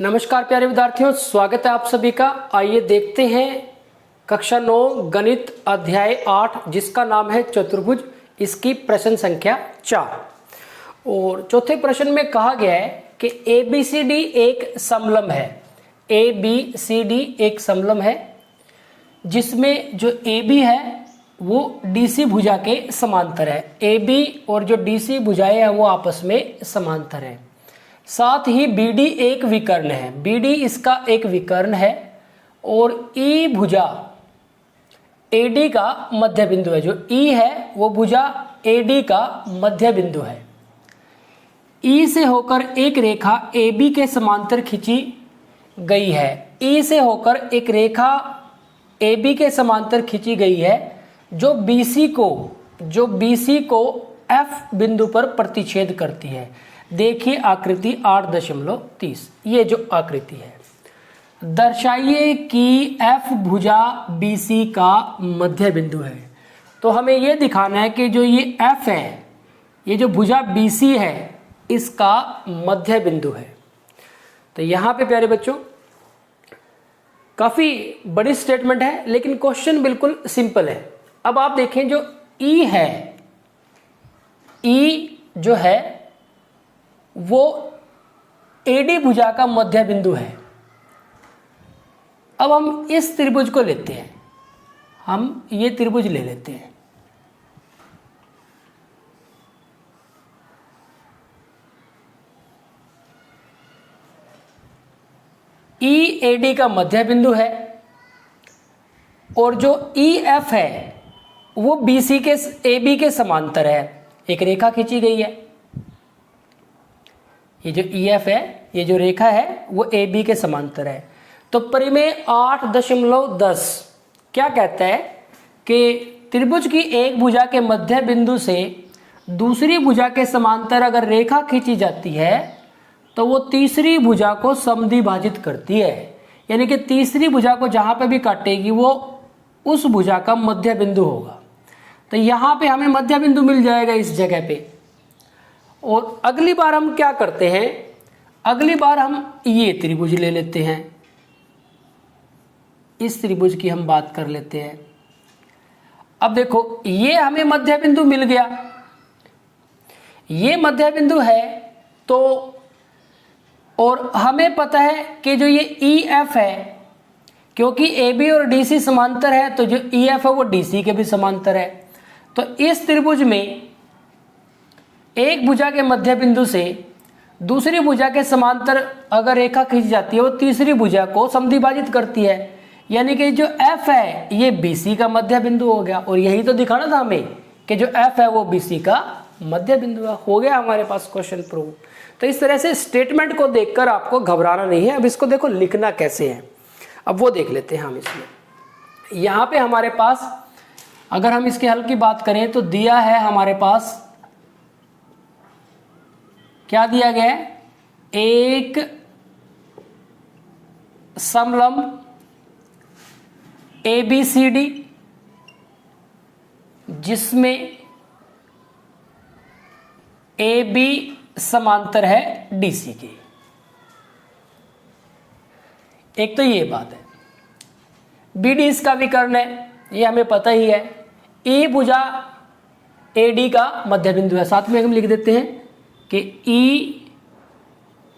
नमस्कार प्यारे विद्यार्थियों, स्वागत है आप सभी का। आइए देखते हैं कक्षा 9 गणित अध्याय 8 जिसका नाम है चतुर्भुज, इसकी प्रश्न संख्या 4। और चौथे प्रश्न में कहा गया है कि ABCD एक समलंब है। ABCD एक समलंब है जिसमें जो AB है वो DC भुजा के समांतर है। AB और जो DC भुजाएं हैं वो आपस में समांतर है। साथ ही BD एक विकर्ण है। BD इसका एक विकर्ण है और E भुजा AD का मध्य बिंदु है। जो E है वो भुजा AD का मध्य बिंदु है। E से होकर एक रेखा AB के समांतर खींची गई है। E से होकर एक रेखा AB के समांतर खींची गई है जो BC को F बिंदु पर प्रतिच्छेद करती है। देखिए आकृति 8.30। ये जो आकृति है, दर्शाइए कि F भुजा BC का मध्य बिंदु है। तो हमें यह दिखाना है कि जो ये F है, ये जो भुजा BC है, इसका मध्य बिंदु है। तो यहां पे प्यारे बच्चों काफी बड़ी स्टेटमेंट है, लेकिन क्वेश्चन बिल्कुल सिंपल है। अब आप देखें जो E है, E जो है वो AD भुजा का मध्य बिंदु है। अब हम इस त्रिभुज को लेते हैं, हम ये त्रिभुज ले लेते हैं। E AD का मध्य बिंदु है और जो EF है वो BC के AB के समांतर है। एक रेखा खींची गई है। ये जो EF है, ये जो रेखा है वो AB के समांतर है। तो परिमेय 8.10 क्या कहता है कि त्रिभुज की एक भुजा के मध्य बिंदु से दूसरी भुजा के समांतर अगर रेखा खींची जाती है तो वो तीसरी भुजा को समद्विभाजित करती है। यानी कि तीसरी भुजा को जहां पे भी काटेगी वो उस भुजा का मध्य बिंदु होगा। तो यहां पे हमें मध्य बिंदु मिल जाएगा इस जगह पे। और अगली बार हम क्या करते हैं, अगली बार हम ये त्रिभुज ले लेते हैं। इस त्रिभुज की हम बात कर लेते हैं। अब देखो ये हमें मध्य बिंदु मिल गया, ये मध्य बिंदु है। तो और हमें पता है कि जो ये EF है, क्योंकि AB और DC समांतर है तो जो EF है वो DC के भी समांतर है। तो इस त्रिभुज में एक भुजा के मध्य बिंदु से दूसरी भुजा के समांतर अगर रेखा खींच जाती है वो तीसरी भुजा को समद्विभाजित करती है। यानी कि जो F है ये BC का मध्य बिंदु हो गया। और यही तो दिखाना था हमें कि जो F है वो BC का मध्य बिंदु है। हो गया हमारे पास क्वेश्चन प्रूव। तो इस तरह से स्टेटमेंट को देखकर आपको घबराना नहीं है। अब इसको देखो लिखना कैसे है, अब वो देख लेते हैं हम। इसमें यहाँ पे हमारे पास अगर हम इसके हल की बात करें तो दिया है हमारे पास, क्या दिया गया है, एक समलंब ABCD जिसमें AB समांतर है DC के। एक तो ये बात है। BD इसका विकर्ण है, ये हमें पता ही है। E भुजा AD का मध्य बिंदु है। साथ में हम लिख देते हैं कि E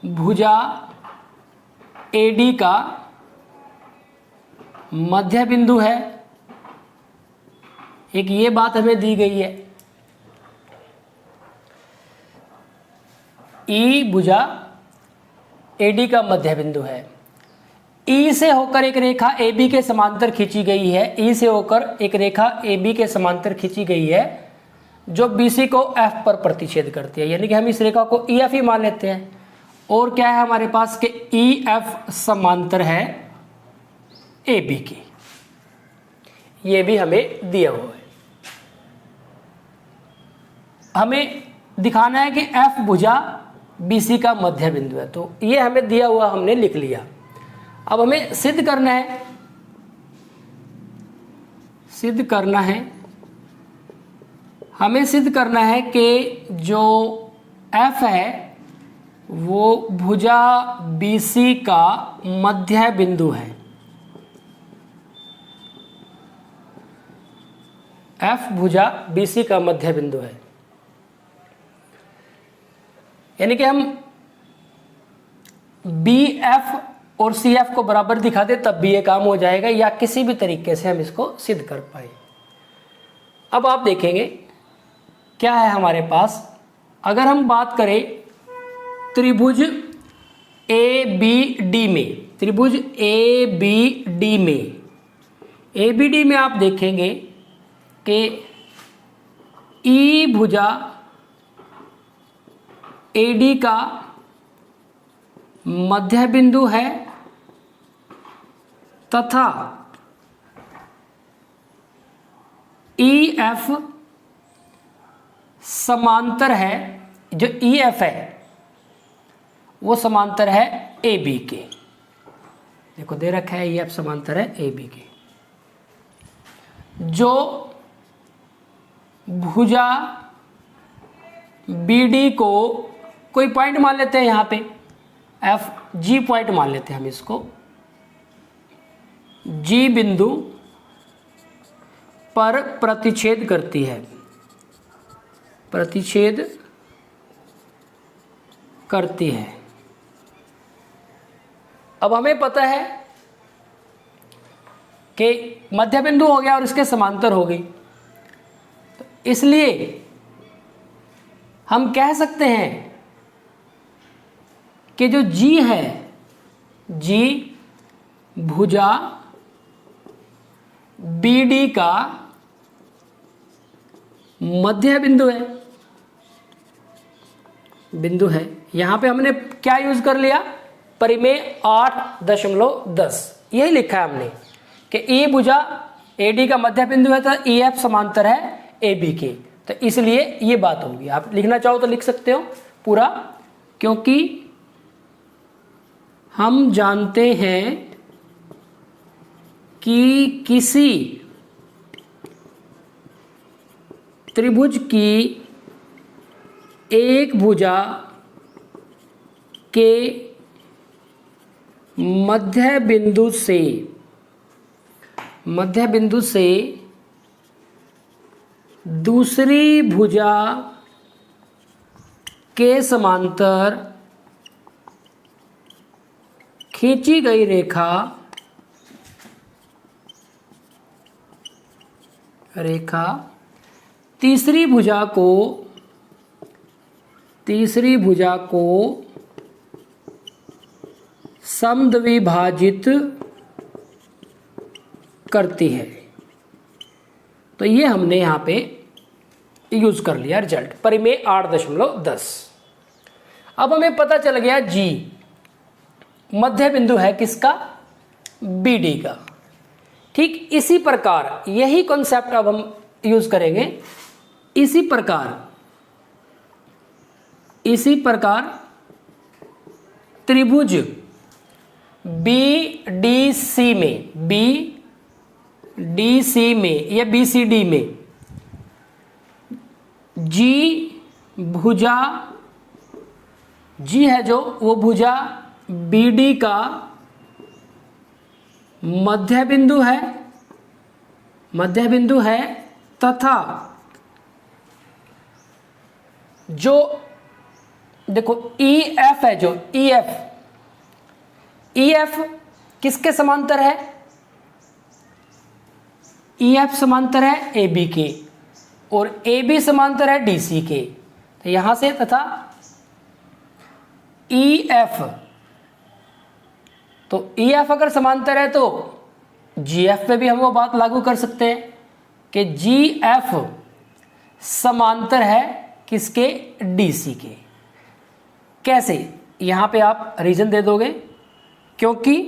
भुजा AD का मध्य बिंदु है। एक ये बात हमें दी गई है। E भुजा AD का मध्य बिंदु है। E से होकर एक रेखा AB के समांतर खींची गई है। E से होकर एक रेखा AB के समांतर खींची गई है जो BC को F पर प्रतिच्छेद करती है। यानी कि हम इस रेखा को EF ही मान लेते हैं। और क्या है हमारे पास कि EF समांतर है AB की। ये भी हमें दिया हुआ है। हमें दिखाना है कि F भुजा BC का मध्य बिंदु है। तो ये हमें दिया हुआ, हमने लिख लिया। अब हमें सिद्ध करना है, हमें सिद्ध करना है कि जो F है वो भुजा BC का मध्य बिंदु है। F भुजा BC का मध्य बिंदु है। यानी कि हम BF और CF को बराबर दिखा दे तब भी ये काम हो जाएगा, या किसी भी तरीके से हम इसको सिद्ध कर पाए। अब आप देखेंगे क्या है हमारे पास। अगर हम बात करें त्रिभुज ABD में, त्रिभुज ABD में, ABD में आप देखेंगे कि E भुजा AD का मध्य बिंदु है तथा EF समांतर है। जो EF है वो समांतर है AB के। देखो दे रखा है EF समांतर है AB के। जो भुजा BD को कोई पॉइंट मान लेते हैं, यहाँ पे FG पॉइंट मान लेते हैं हम इसको, G बिंदु पर प्रतिच्छेद करती है, प्रतिच्छेद करती है। अब हमें पता है कि मध्य बिंदु हो गया और इसके समांतर हो गई, तो इसलिए हम कह सकते हैं कि जो G है, G भुजा BD का मध्य बिंदु है, बिंदु है। यहां पे हमने क्या यूज कर लिया, परिमेय 8.10 यही लिखा है हमने कि E भुजा AD का मध्य बिंदु है तो EF समांतर है AB के, तो इसलिए ये बात होगी। आप लिखना चाहो तो लिख सकते हो पूरा, क्योंकि हम जानते हैं कि किसी त्रिभुज की एक भुजा के मध्य बिंदु से दूसरी भुजा के समांतर खींची गई रेखा तीसरी भुजा को समद्विभाजित करती है। तो ये हमने यहाँ पे यूज कर लिया रिजल्ट, परिमेय 8.10। अब हमें पता चल गया G मध्य बिंदु है किसका, BD का। ठीक इसी प्रकार यही कॉन्सेप्ट अब हम यूज करेंगे। इसी प्रकार त्रिभुज BDC में या BCD में G भुजा, G है जो वो भुजा BD का मध्य बिंदु है तथा जो देखो EF है, जो EF किसके समांतर है, EF समांतर है AB के और AB समांतर है DC के। तो यहां से तथा EF, तो EF अगर समांतर है तो GF पे भी हम वो बात लागू कर सकते हैं कि GF समांतर है किसके, DC के। कैसे, यहां पे आप रीजन दे दोगे, क्योंकि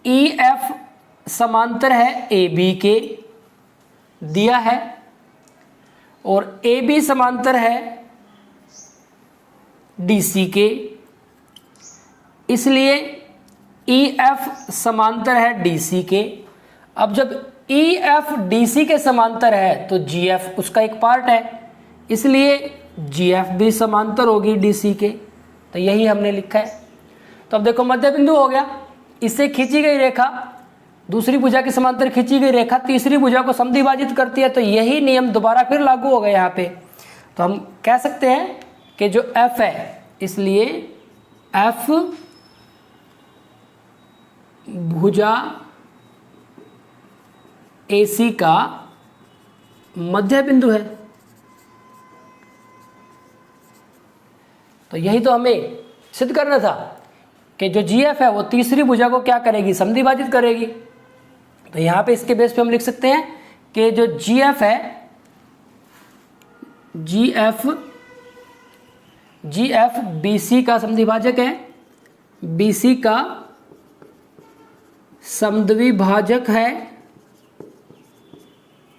EF समांतर है AB के दिया है और AB समांतर है DC के, इसलिए EF समांतर है DC के। अब जब EF DC के समांतर है तो GF उसका एक पार्ट है, इसलिए GF भी समांतर होगी DC के, तो यही हमने लिखा है। तो अब देखो मध्य बिंदु हो गया, इससे खींची गई रेखा दूसरी भुजा के समांतर खींची गई रेखा तीसरी भुजा को समद्विभाजित करती है, तो यही नियम दोबारा फिर लागू होगा यहाँ पे। तो हम कह सकते हैं कि जो F है, इसलिए F भुजा AC का मध्य बिंदु है। तो यही तो हमें सिद्ध करना था कि जो GF है वो तीसरी भुजा को क्या करेगी, समद्विभाजित करेगी। तो यहाँ पे इसके बेस पे हम लिख सकते हैं कि जो GF है, GF BC का समद्विभाजक है, BC का समद्विभाजक है,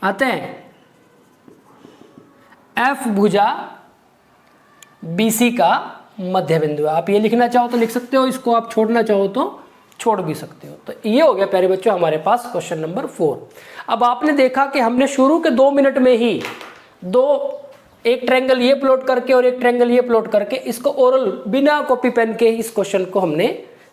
अतः F भुजा BC का मध्य बिंदु है। आप ये लिखना चाहो तो लिख सकते हो, इसको आप छोड़ना चाहो तो छोड़ भी सकते हो। तो ये हो गया प्यारे बच्चों हमारे पास क्वेश्चन नंबर 4। अब आपने देखा कि हमने शुरू के 2 मिनट में ही एक ट्रायंगल ये प्लॉट करके और एक ट्रायंगल ये प्लॉट करके इसको ओरल बिना कॉपी पेन के इस क्वेश्चन को हमने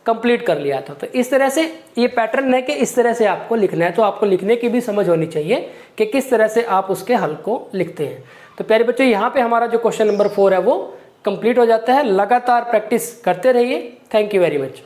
कंप्लीट कर लिया था। तो इस तरह से ये पैटर्न है कि इस तरह से आपको लिखना है। तो आपको लिखने की भी समझ होनी चाहिए कि किस तरह से आप उसके हल को लिखते हैं। तो प्यारे बच्चों यहाँ पे हमारा जो क्वेश्चन नंबर 4 है वो कंप्लीट हो जाता है। लगातार प्रैक्टिस करते रहिए। Thank you very much.